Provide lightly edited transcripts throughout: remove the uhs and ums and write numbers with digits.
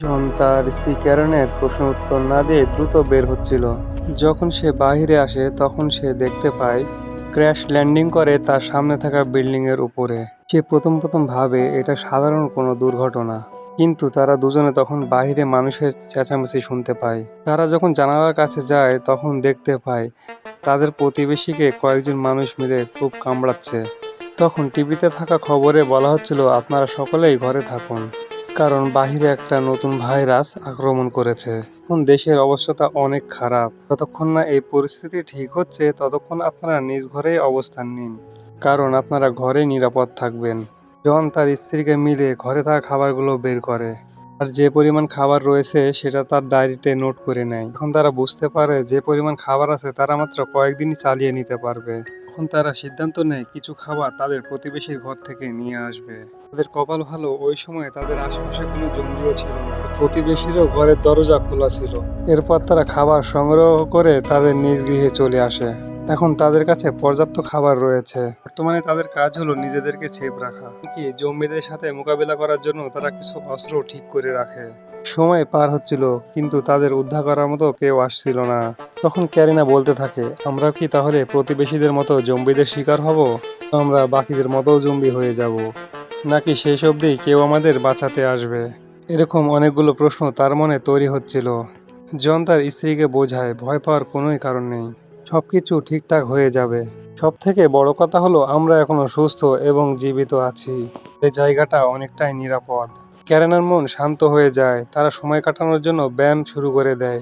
জন তার স্ত্রী ক্যারেনের প্রশ্নের উত্তর না দিয়ে দ্রুত বের হচ্ছিল। যখন সে বাহিরে আসে তখন সে দেখতে পায় ক্র্যাশ ল্যান্ডিং করে তার সামনে থাকা বিল্ডিংয়ের উপরে। সে প্রথম প্রথম ভাবে এটা সাধারণ কোনো দুর্ঘটনা, কিন্তু তারা দুজনে তখন বাহিরে মানুষের চেঁচামেচি শুনতে পায়। তারা যখন জানালার কাছে যায় তখন দেখতে পায় তাদের প্রতিবেশীকে কয়েকজন মানুষ মিলে খুব কামড়াচ্ছে। তখন টিভিতে থাকা খবরে বলা হচ্ছিল, আপনারা সকলেই ঘরে থাকুন, কারণ বাহিরে একটা নতুন ভাইরাস আক্রমণ করেছে। এখন দেশের অবস্থা অনেক খারাপ। যতক্ষণ না এই পরিস্থিতি ঠিক হচ্ছে ততক্ষণ আপনারা নিজ ঘরেই অবস্থান নিন, কারণ আপনারা ঘরে নিরাপদ থাকবেন। জন তার স্ত্রীকে মিলে ঘরে থাকা খাবারগুলো বের করে, আর যে পরিমাণ খাবার রয়েছে সেটা তার ডায়েরিতে নোট করে নেয়। এখন তারা বুঝতে পারে যে পরিমাণ খাবার আছে তারা মাত্র কয়েকদিনই চালিয়ে নিতে পারবে। তখন তারা সিদ্ধান্ত নেয় কিছু খাবার তাদের প্রতিবেশীর ঘর থেকে নিয়ে আসবে। তাদের কপাল ভালো, ওই সময় তাদের আশেপাশে কোনো জঙ্গিও ছিল না। প্রতিবেশীরও ঘরের দরজা খোলা ছিল। এরপর তারা খাবার সংগ্রহ করে তাদের নিজ গৃহে চলে আসে। এখন তাদের কাছে পর্যাপ্ত খাবার রয়েছে। বর্তমানে তাদের কাজ হলো নিজেদেরকে সেফ রাখা, কি জম্বিদের সাথে মোকাবিলা করার জন্য তারা কিছু অস্ত্র ঠিক করে রাখে। সময় পার হচ্ছিল, কিন্তু তাদের উদ্ধার করার মতো কেউ আসছিল না। তখন ক্যারিনা বলতে থাকে, আমরা কি তাহলে প্রতিবেশীদের মতো জম্বিদের শিকার হব? আমরা বাকিদের মতো জম্বি হয়ে যাব, নাকি শেষ অবধি কেউ আমাদের বাঁচাতে আসবে? এরকম অনেকগুলো প্রশ্ন তার মনে তৈরি হচ্ছিল। জন তার স্ত্রীকে বোঝায়, ভয় পাওয়ার কোনোই কারণ নেই, সবকিছু ঠিকঠাক হয়ে যাবে। সব থেকে বড় কথা হলো আমরা এখনো সুস্থ এবং জীবিত আছি। এই জায়গাটা অনেকটাই নিরাপদ। ক্যারেনার মন শান্ত হয়ে যায়। তারা সময় কাটানোর জন্য ব্যায়াম শুরু করে দেয়।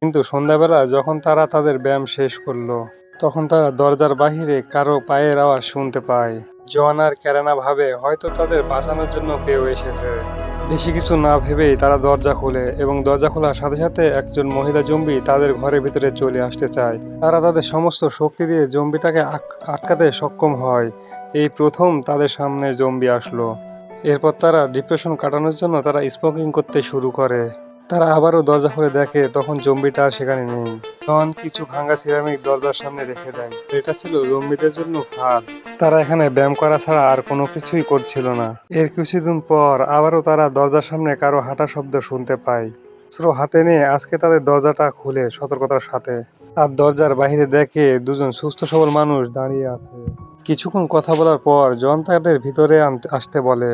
কিন্তু সন্ধ্যাবেলা যখন তারা তাদের ব্যায়াম শেষ করলো, তখন তারা দরজার বাহিরে কারো পায়ের আওয়াজ শুনতে পায়। জন আর ক্যারেনা ভাবে হয়তো তাদের বাঁচানোর জন্য কেউ এসেছে। বেশি কিছু না ভেবেই তারা দরজা খোলে, এবং দরজা খোলার সাথে সাথে একজন মহিলা জম্বি তাদের ঘরের ভিতরে চলে আসতে চায়। তারা তাদের সমস্ত শক্তি দিয়ে জম্বিটাকে আটকাতে সক্ষম হয়। এই প্রথম তাদের সামনে জম্বি আসলো। এরপর তারা ডিপ্রেশন কাটানোর জন্য তারা স্মোকিং করতে শুরু করে। তারা আবারও দরজা খুলে দেখে তখন জম্বিটা আর সেখানে নেই। জন কিছু ভাঙা সিরামিক দরজার সামনে রেখে দেয়। এটা ছিল জম্বিদের জন্য ফাঁদ। তারা এখানে ব্যায়াম করা ছাড়া আর কোনো কিছুই করছিল না। এর কিছুদিন পর আবারও তারা দরজার সামনে কারো হাঁটা শব্দ শুনতে পায়। অস্ত্র হাতে নিয়ে আজকে তাদের দরজাটা খুলে সতর্কতার সাথে। আর দরজার বাইরে দেখে দুজন সুস্থ সবল মানুষ দাঁড়িয়ে আছে। কিছুক্ষণ কথা বলার পর জন তাদের ভিতরে আসতে বলে,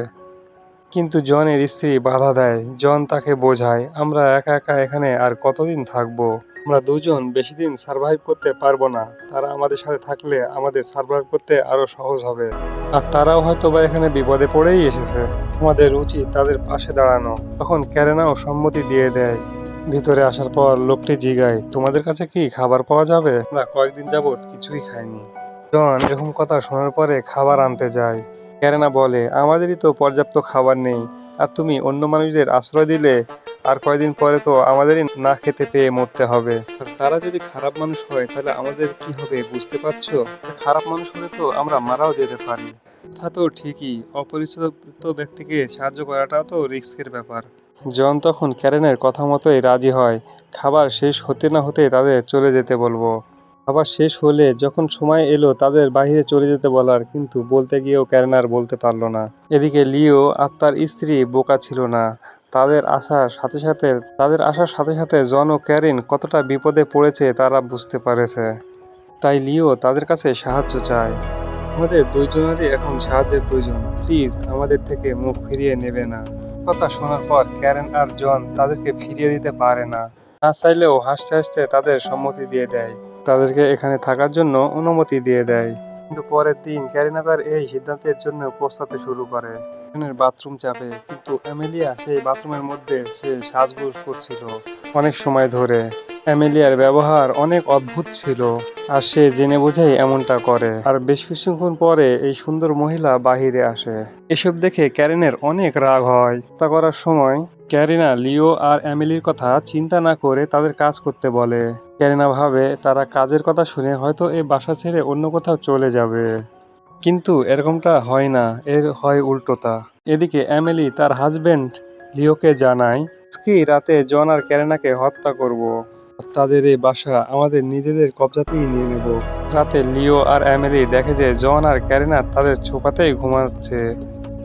কিন্তু জনের স্ত্রী বাধা দেয়। জন তাকে বোঝায়, আমরা একা একা এখানে আর কতদিন থাকবো? আমরা দুজন বেশি দিন সার্ভাইভ করতে পারবো না। তারা আমাদের সাথে থাকলে আমাদের সার্ভাইভ করতে আরো সহজ হবে। আর তারাও হয়তো বা এখানে বিপদে পড়েই এসেছে। আমাদের উচিত তাদের পাশে দাঁড়ানো। তখন ক্যারেনাও সম্মতি দিয়ে দেয়। ভিতরে আসার পর লোকটি জিগায়, তোমাদের কাছে কি খাবার পাওয়া যাবে? আমরা কয়েকদিন যাবত কিছুই খাইনি। জন এরকম কথা শোনার পরে খাবার আনতে যায়। ক্যারেনা বলে, আমাদেরই তো পর্যাপ্ত খাবার নেই, আর তুমি অন্য মানুষদের আশ্রয় দিলে আর কয়েকদিন পরে তো আমাদেরই না খেতে পেয়ে মরতে হবে। আর তারা যদি খারাপ মানুষ হয় তাহলে আমাদের কি হবে বুঝতে পারছো? খারাপ মানুষ হলে তো আমরা মারাও যেতে পারি। তা তো ঠিকই, অপরিচিত ব্যক্তিকে সাহায্য করাটাও তো রিস্কের ব্যাপার। জন তখন ক্যারেনের কথা মতোই রাজি হয়। খাবার শেষ হতে না হতে তাদের চলে যেতে বলবো। খাবার শেষ হলে যখন সময় এলো তাদের বাইরে চলে যেতে বলার, কিন্তু বলতে গিয়েও ক্যারেনার বলতে পারলো না। এদিকে লিও আর তার স্ত্রী বোকা ছিল না। তাদের আসার সাথে সাথে জন ও ক্যারিন কতটা বিপদে পড়েছে তারা বুঝতে পারেছে। তাই লিও তাদের কাছে সাহায্য চায়। আমাদের দুইজনেরই এখন সাহায্যের প্রয়োজন, প্লিজ আমাদের থেকে মুখ ফিরিয়ে নেবে না। কথা শোনার পর ক্যারেন আর জন তাদেরকে ফিরিয়ে দিতে পারে না। না চাইলেও হাসতে হাসতে তাদের সম্মতি দিয়ে দেয়। তাদেরকে এখানে থাকার জন্য অনুমতি দিয়ে দেয়। কিন্তু পরের দিন ক্যারিনা তার এই সিদ্ধান্তের জন্য পৌঁছাতে শুরু করে। ক্যারিনের বাথরুম চাপে, কিন্তু অ্যামেলিয়া সেই বাথরুমের মধ্যে সে সাজগোজ করছিল অনেক সময় ধরে। অ্যামেলিয়ার ব্যবহার অনেক অদ্ভুত ছিল, আর সে জেনে বুঝেই এমনটা করে। আর বেশ কিছুক্ষণ পরে এই সুন্দর মহিলা বাহিরে আসে। এসব দেখে ক্যারিনের অনেক রাগ হয়। তা করার সময় ক্যারিনা লিও আর অ্যামেলির কথা চিন্তা না করে তাদের কাজ করতে বলে। ক্যারিনা ভাবে তারা কাজের কথা শুনে হয়তো এই বাসা ছেড়ে অন্য কোথাও চলে যাবে, কিন্তু এরকমটা হয় না, এর হয় উল্টোটা। এদিকে অ্যামেলি তার হাজবেন্ড লিওকে জানায়, আজকেই রাতে জন আর ক্যারিনাকে হত্যা করব। তাদের এই বাসা আমাদের নিজেদের কবজাতেই নিয়ে নেব। রাতে লিও আর অ্যামেলি দেখে যে জন আর ক্যারিনা তাদের ছোপাতেই ঘুমাচ্ছে।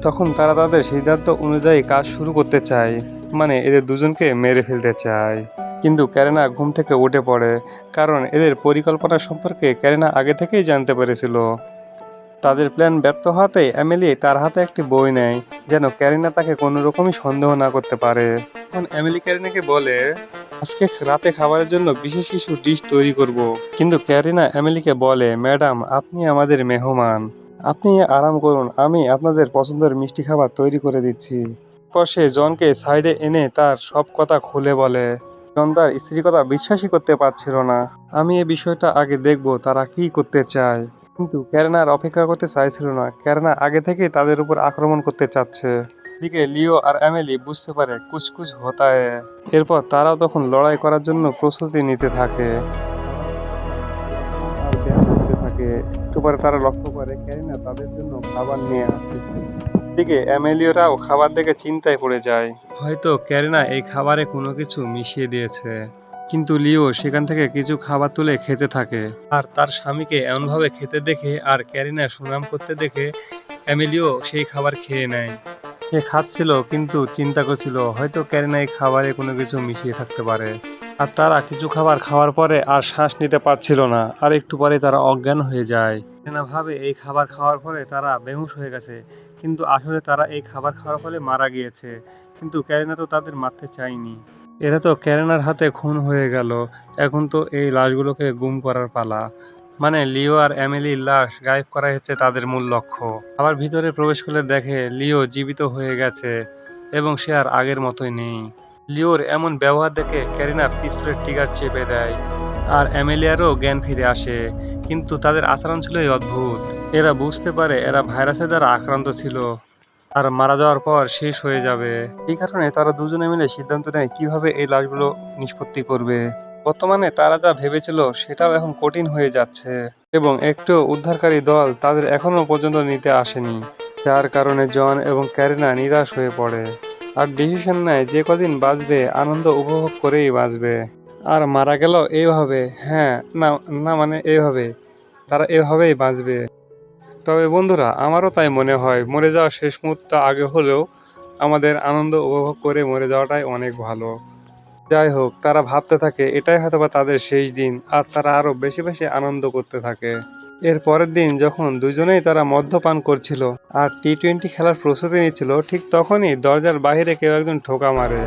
তখন তারা তাদের সিদ্ধান্ত অনুযায়ী কাজ শুরু করতে চায়। মানে এদের দুজনকে মেরে ফেলতে চায়। কিন্তু ক্যারিনা ঘুম থেকে উঠে পড়ে, কারণ এদের পরিকল্পনা সম্পর্কে ক্যারিনা আগে থেকেই জানতে পেরেছিল। তাদের প্ল্যান ব্যর্থ হওয়াতে এমিলি তার হাতে একটি বই নেয়, যেন ক্যারিনা তাকে কোনো রকমই সন্দেহ না করতে পারে। তখন এমিলি ক্যারিনাকে বলে, আজকে রাতে খাবারের জন্য বিশেষ কিছু ডিশ তৈরি করব। কিন্তু ক্যারিনা এমিলিকে বলে, ম্যাডাম, আপনি আমাদের মেহমান, আপনি আরাম করুন, আমি আপনাদের পছন্দের মিষ্টি খাবার তৈরি করে দিচ্ছি। পর সে জনকে সাইডে এনে তার সব কথা খুলে বলে। জন তার স্ত্রীর কথা বিশ্বাসই করতে পারছিল না। আমি এই বিষয়টা আগে দেখব তারা কি করতে চায়। কিন্তু ক্যারিনা আর অপেক্ষা করতে চাইছিল না। ক্যারিনা আগে থেকেই তাদের উপর আক্রমণ করতে চাচ্ছে। এদিকে লিও আর এমিলি বুঝতে পারে কুছ কুছ হতা হ্যায়। এরপর তারাও তখন লড়াই করার জন্য প্রস্তুতি নিতে থাকে আর ব্যায়াম করতে থাকে। একটু পরে তারা লক্ষ্য করে ক্যারিনা তাদের জন্য খাবার নিয়ে আসছে। এদিকে এমিলিওরাও খাবার দেখে চিন্তায় পড়ে যায়, হয়তো ক্যারিনা এই খাবারে কোনো কিছু মিশিয়ে দিয়েছে। কিন্তু লিও সেখান থেকে কিছু খাবার তুলে খেতে থাকে, আর তার স্বামীকে এমনভাবে খেতে দেখে আর ক্যারিনা সুনাম করতে দেখে এমিলিও সেই খাবার খেয়ে নেয়। সে খাচ্ছিল কিন্তু চিন্তা করছিল হয়তো ক্যারিনা এই খাবারে কোনো কিছু মিশিয়ে থাকতে পারে। আর তারা কিছু খাবার খাওয়ার পরে আর শ্বাস নিতে পারছিল না, আর একটু পরে তারা অজ্ঞান হয়ে যায়। ক্যারিনা ভাবে এই খাবার খাওয়ার পরে তারা বেহুশ হয়ে গেছে, কিন্তু আসলে তারা এই খাবার খাওয়ার ফলে মারা গিয়েছে। কিন্তু ক্যারিনা তো তাদের মারতে চায়নি। এরা তো ক্যারিনার হাতে খুন হয়ে গেল। এখন তো এই লাশগুলোকে গুম করার পালা। মানে লিও আর এমিলির লাশ গায়েব করাই হচ্ছে তাদের মূল লক্ষ্য। আবার ভিতরে প্রবেশ করলে দেখে লিও জীবিত হয়ে গেছে এবং সে আর আগের মতোই নেই। লিওর এমন ব্যবহার দেখে ক্যারিনা পিস্তলের ট্রিগার চেপে দেয়, আর এমিলিয়ারও জ্ঞান ফিরে আসে। কিন্তু তাদের আচরণ ছিল অদ্ভুত। এরা বুঝতে পারে এরা ভাইরাসের দ্বারা আক্রান্ত ছিল আর মারা যাওয়ার পর শেষ হয়ে যাবে। এই কারণে তারা দুজনে মিলে সিদ্ধান্ত নেয় কিভাবে এই লাশগুলো নিষ্পত্তি করবে। বর্তমানে তারা যা ভেবেছিল সেটাও এখন কঠিন হয়ে যাচ্ছে, এবং একটু উদ্ধারকারী দল তাদের এখনো পর্যন্ত নিতে আসেনি। যার কারণে জন এবং ক্যারিনা নিরাশ হয়ে পড়ে আর ডিসিশন নেয় যে কদিন বাঁচবে আনন্দ উপভোগ করেই বাঁচবে। আর মারা গেল এইভাবে, হ্যাঁ না না মানে এইভাবে, তারা এভাবেই বাঁচবে। তবে বন্ধুরা, আমারও তাই মনে হয় মরে যাওয়ার শেষ মুহূর্ত আগে হলেও আমাদের আনন্দ উপভোগ করে মরে যাওয়াটাই অনেক ভালো। যাই হোক, তারা ভাবতে থাকে এটাই হয়তোবা তাদের শেষ দিন, আর তারা আরো বেশি বেশি আনন্দ করতে থাকে। এর পরের দিন যখন দুজনেই তারা মদ্যপান করছিল আর টি-20 খেলার প্রস্তুতি নিচ্ছিল, ঠিক তখনই দরজার বাইরে কেউ একজন ঠোকা মারে।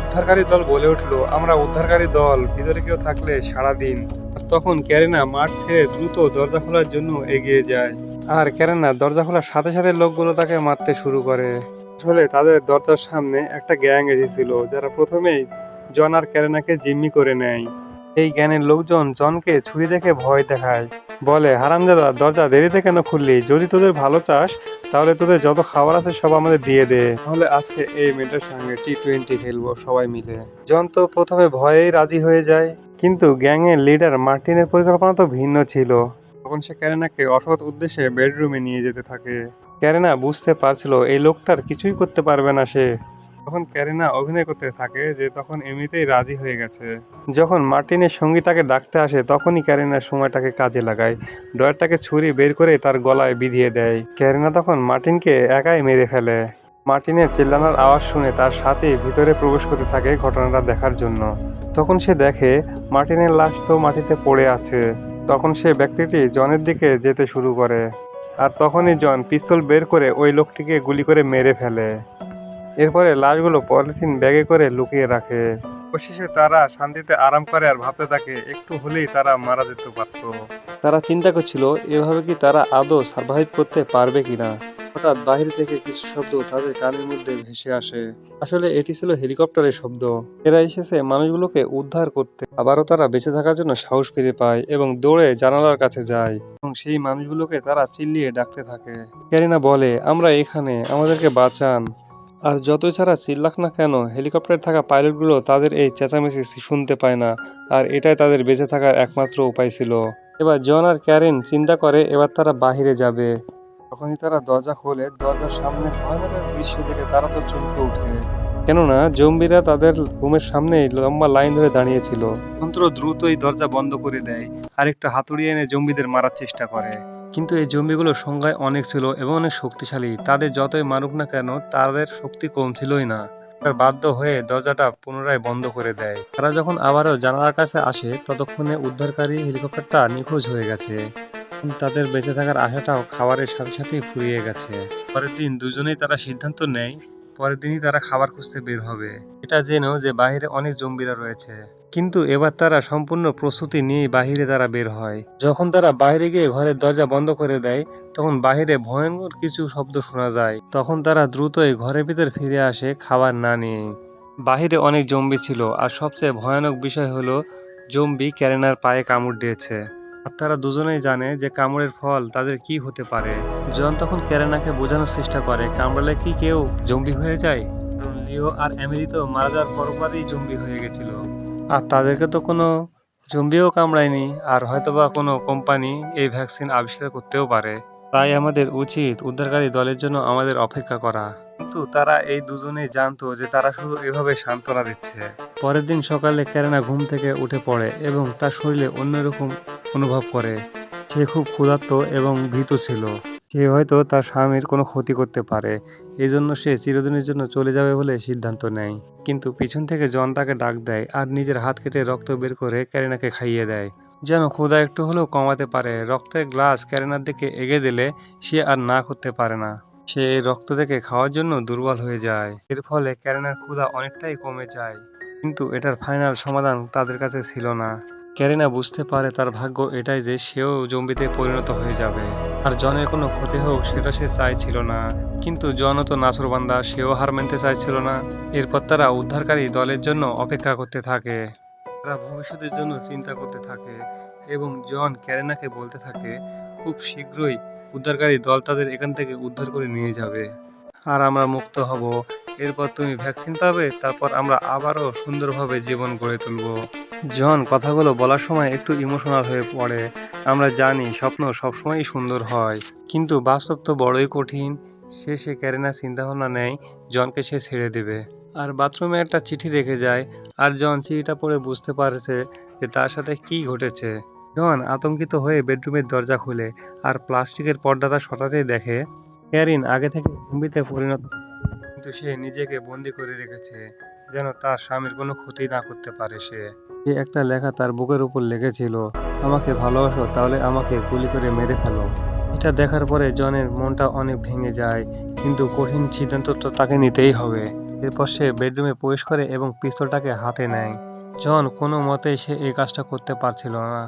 উদ্ধারকারী দল বলে উঠলো, আমরা উদ্ধারকারী দল, ভিতরে কেউ থাকলে সাড়া দিন। আর তখন ক্যারিনা মাঠ ছেড়ে দ্রুত দরজা খোলার জন্য এগিয়ে যায়। আর ক্যারিনা দরজা খোলার সাথে সাথে লোকগুলো তাকে মারতে শুরু করে। আসলে তাদের দরজার সামনে একটা গ্যাং এসেছিল, যারা প্রথমেই জন আর ক্যারিনাকে জিম্মি করে নেয়। এই গ্যাংয়ের লোকজন জনকে ছুরি দেখে ভয় দেখায়, বলে, হারামজাদা, দরজা দেরিতে কেন খুললি? যদি তোদের ভালো চাস তাহলে তোদের যত খাবার আছে সব আমাদের দিয়ে দে, তাহলে আজকে এই মেয়েটার সঙ্গে টি-20 খেলবো সবাই মিলে। জন তো প্রথমে ভয়েই রাজি হয়ে যায়, কিন্তু গ্যাংয়ের লিডার মার্টিনের পরিকল্পনা তো ভিন্ন ছিল। তখন সে ক্যারিনাকে অসৎ উদ্দেশ্যে বেডরুমে নিয়ে যেতে থাকে। ক্যারিনা বুঝতে পারছিল এই লোকটার কিছুই করতে পারবে না সে। তখন ক্যারিনা অভিনয় করতে থাকে যে তখন এমনিতেই রাজি হয়ে গেছে। যখন মার্টিনের সঙ্গী তাকে ডাকতে আসে তখনই ক্যারিনার সময়টাকে কাজে লাগায়, ড্রয়ারটাকে ছুরি বের করে তার গলায় বিধিয়ে দেয়। ক্যারিনা তখন মার্টিনকে একাই মেরে ফেলে। মার্টিনের চিল্লানোর আওয়াজ শুনে তার সাথে ভিতরে প্রবেশ করতে থাকে ঘটনাটা দেখার জন্য। তখন সে দেখে মার্টিনের লাশ তো মাটিতে পড়ে আছে। তখন সে ব্যক্তিটি জনের দিকে যেতে শুরু করে, আর তখনই জন পিস্তল বের করে ওই লোকটিকে গুলি করে মেরে ফেলে। এরপরে লাশগুলো পলিথিন ব্যাগে করে লুকিয়ে রাখে। অবশেষে তারা শান্তিতে আরাম করে আর ভাবতে থাকে একটু হলেই তারা মারা যেতে পারত। তারা চিন্তা করছিল এভাবে কি তারা আদৌ সার্ভাইভ করতে পারবে কিনা। হঠাৎ বাহির থেকে কিছু শব্দ তাদের কানের মধ্যে ভেসে আসে। আসলে এটি ছিল হেলিকপ্টারের শব্দ। এরা এসেছে মানুষগুলোকে উদ্ধার করতে। আবারও তারা বেঁচে থাকার জন্য সাহস ফিরে পায় এবং দৌড়ে জানালার কাছে যায়, এবং সেই মানুষগুলোকে তারা চিল্লিয়ে ডাকতে থাকে। ক্যারিনা বলে, আমরা এখানে, আমাদেরকে বাঁচান। আর যতই তারা চিল্লাক না কেন, হেলিকপ্টারে থাকা পাইলটগুলো তাদের এই চেঁচামেচি শুনতে পায় না, আর এটাই তাদের বেঁচে থাকার একমাত্র উপায় ছিল। এবার জন আর ক্যারিন চিন্তা করে এবার তারা বাহিরে যাবে। তখনই তারা দরজা খোলে। দরজার সামনে ভয়ানক এক দৃশ্য দেখে তারা তো চমকে ওঠে, কেননা জম্বিরা তাদের রুমের সামনেই লম্বা লাইন ধরে দাঁড়িয়েছিল। যন্ত্র দ্রুত এই দরজা বন্ধ করে দেয় আর একটা হাতুড়ি এনে জম্বিদের মারার চেষ্টা করে। কিন্তু এই জম্বিগুলোর সংখ্যায় অনেক ছিল এবং অনেক শক্তিশালী। তাদের যতই মারুক না কেন তাদের শক্তি কম ছিলই না। তারা বাধ্য হয়ে দরজাটা পুনরায় বন্ধ করে দেয়। তারা যখন আবারও জানালার কাছে আসে ততক্ষণে উদ্ধারকারী হেলিকপ্টারটা নিখোঁজ হয়ে গেছে। তাদের বেঁচে থাকার আশাটাও খাবারের সাথে সাথেই ফুরিয়ে গেছে। পরের দিন দুজনেই তারা সিদ্ধান্ত নেয় পরের দিনই তারা খাবার খুঁজতে বের হবে, এটা জেনেও যে বাইরে অনেক জম্বিরা রয়েছে। কিন্তু এবার তারা সম্পূর্ণ প্রস্তুতি নিয়েই বাহিরে তারা বের হয়। যখন তারা বাইরে গিয়ে ঘরের দরজা বন্ধ করে দেয় তখন বাহিরে ভয়ঙ্কর কিছু শব্দ শোনা যায়। তখন তারা দ্রুতই ঘরের ভিতর ফিরে আসে খাবার না নিয়ে। বাহিরে অনেক জম্বি ছিল আর সবচেয়ে ভয়ানক বিষয় হলো জম্বি ক্যারেনার পায়ে কামড় দিয়েছে। আর তারা দুজনেই জানে যে কামড়ের ফল তাদের কি হতে পারে। জন তখন ক্যারেনাকে বোঝানোর চেষ্টা করে কামড়ালে কি কেউ জম্বি হয়ে যায়, কারণ লিও আর এমিলি তো মারা যাওয়ার পরপরই জম্বি হয়ে গেছিল। আর তাদেরকে তো কোনো জম্বিও কামড়ায়নি, আর হয়তোবা কোনো কোম্পানি এই ভ্যাকসিন আবিষ্কার করতেও পারে। তাই আমাদের উচিত উদ্ধারকারী দলের জন্য আমাদের অপেক্ষা করা। কিন্তু তারা এই দুজনেই জানতো যে তারা শুধু এভাবে সান্ত্বনা দিচ্ছে। পরের দিন সকালে ক্যারেনা ঘুম থেকে উঠে পড়ে এবং তার শরীরে অন্যরকম অনুভব করে। সে খুব ক্ষুধার্ত এবং ভীত ছিল। সে হয়তো তার স্বামীর কোনো ক্ষতি করতে পারে, এজন্য সে চিরদিনের জন্য চলে যাবে বলে সিদ্ধান্ত নেয়। কিন্তু পিছন থেকে জন তাকে ডাক দেয় আর নিজের হাত কেটে রক্ত বের করে ক্যারিনাকে খাইয়ে দেয়, যেন ক্ষুধা একটু হলেও কমাতে পারে। রক্তের গ্লাস ক্যারিনার দিকে এগিয়ে দিলে সে আর না করতে পারে না। সে এই রক্ত দেখে খাওয়ার জন্য দুর্বল হয়ে যায়। এর ফলে ক্যারিনার ক্ষুধা অনেকটাই কমে যায়। কিন্তু এটার ফাইনাল সমাধান তাদের কাছে ছিল না। ক্যারিনা বুঝতে পারে তার ভাগ্য এটাই যে সেও জম্বিতে পরিণত হয়ে যাবে। আর জনের কোনো ক্ষতি হোক সেটা সে চাইছিল না। কিন্তু জনও তো নাছোড়বান্দা, সেও হার মানতে চাইছিল না। এরপর তারা উদ্ধারকারী দলের জন্য অপেক্ষা করতে থাকে। তারা ভবিষ্যতের জন্য চিন্তা করতে থাকে এবং জন ক্যারিনাকে বলতে থাকে খুব শীঘ্রই উদ্ধারকারী দল তাদের এখান থেকে উদ্ধার করে নিয়ে যাবে আর আমরা মুক্ত হব। এরপর তুমি ভ্যাকসিন পাবে, তারপর আমরা আবারও সুন্দরভাবে জীবন গড়ে তুলব। জন কথাগুলো বলার সময় একটু ইমোশনাল হয়ে পড়ে। আমরা জানি স্বপ্ন সবসময়ই সুন্দর হয়, কিন্তু বাস্তব তো বড়ই কঠিন। শেষে ক্যারিনা চিন্তাভাবনা নেয় জনকে সে ছেড়ে দেবে আর বাথরুমে একটা চিঠি রেখে যায়। আর জন চিঠিটা পড়ে বুঝতে পারছে যে তার সাথে কি ঘটেছে। জন আতঙ্কিত হয়ে বেডরুমের দরজা খুলে আর প্লাস্টিকের পর্দাটা সরাতেই দেখে ক্যারিন আগে থেকে জম্বিতে পরিণত, কিন্তু সে নিজেকে বন্দি করে রেখেছে যেন তার স্বামীর কোনো ক্ষতি না করতে পারে। সে একটা লেখা তার বুকের উপর লেগেছিল, আমাকে ভালোবাসো তাহলে আমাকে গুলি করে মেরে ফেলো। এটা দেখার পরে জনের মনটা অনেক ভেঙে যায়, কিন্তু কঠিন সিদ্ধান্ত তো তাকে নিতেই হবে। এরপর সে বেডরুমে প্রবেশ করে এবং পিস্তলটাকে হাতে নেয়। জন কোনো মতেই সে এই কাজটা করতে পারছিল না।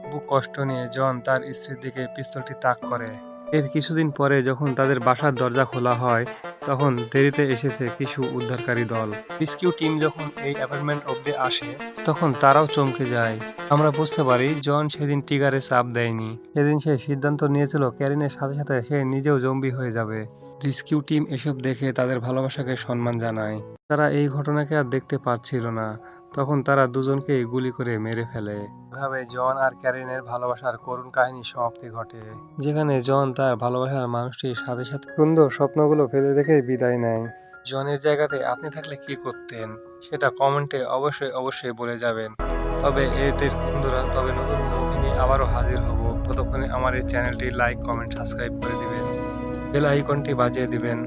খুব কষ্ট নিয়ে জন তার স্ত্রীর দিকে পিস্তলটি তাক করে। এর কিছুদিন পরে যখন তাদের বাসার দরজা খোলা হয় তখন দেরিতে এসেছে কিছু উদ্ধারকারী দল। রেস্কিউ টিম যখন এই অ্যাপার্টমেন্ট অব্দি আসে তখন তারাও চমকে যায়। আমরা বুঝতে পারি জন সেদিন ট্রিগারে চাপ দেয়নি। সেদিন সে সিদ্ধান্ত নিয়েছিল ক্যারিনের সাথে সাথে সে নিজেও জম্বি হয়ে যাবে। রেস্কিউ টিম এসব দেখে তাদের ভালোবাসাকে সম্মান জানায়। তারা এই ঘটনাকে আর দেখতে পাচ্ছিল না। তখন তারা দুজনকেই গুলি করে মেরে ফেলে। এভাবে জন আর ক্যারিনের ভালোবাসার করুণ কাহিনী সমাপ্তি ঘটে, যেখানে জন তার ভালোবাসার মানুষটির সাথে সাথে সুন্দর স্বপ্নগুলো ফেলে রেখে বিদায় নেয়। জনের জায়গাতে আপনি থাকলে কি করতেন সেটা কমেন্টে অবশ্যই বলে যাবেন। তবে এতে বন্ধুরা, তবে নতুন মুভি নিয়ে আবারও হাজির হব। ততক্ষণে আমার এই চ্যানেলটি লাইক, কমেন্ট, সাবস্ক্রাইব করে দিবেন, বেল আইকনটি বাজিয়ে দিবেন।